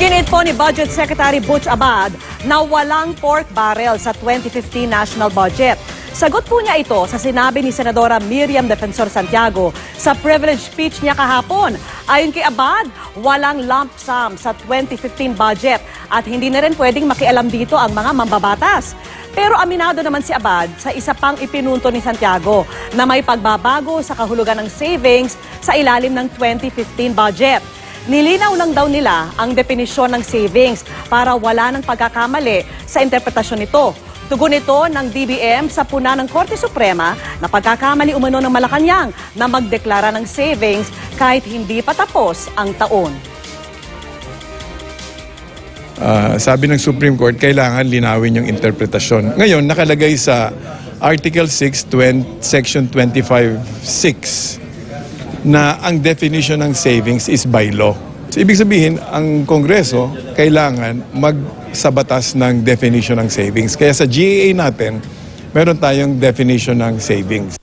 Iginit po ni Budget Secretary Butch Abad na walang pork barrel sa 2015 national budget. Sagot po niya ito sa sinabi ni Senadora Miriam Defensor Santiago sa privilege speech niya kahapon. Ayon kay Abad, walang lump sum sa 2015 budget at hindi na rin pwedeng makialam dito ang mga mambabatas. Pero aminado naman si Abad sa isa pang ipinunto ni Santiago na may pagbabago sa kahulugan ng savings sa ilalim ng 2015 budget. Nilinaw lang daw nila ang definisyon ng savings para wala ng pagkakamali sa interpretasyon nito. Tugon ito ng DBM sa puna ng Korte Suprema na pagkakamali umano ng Malacanang na magdeklara ng savings kahit hindi pa tapos ang taon. Sabi ng Supreme Court, kailangan linawin yung interpretasyon. Ngayon, nakalagay sa Article 6, Section 25(6) na ang definition ng savings is by law. So, ibig sabihin, ang Kongreso kailangan sa batas ng definition ng savings. Kaya sa GAA natin, meron tayong definition ng savings.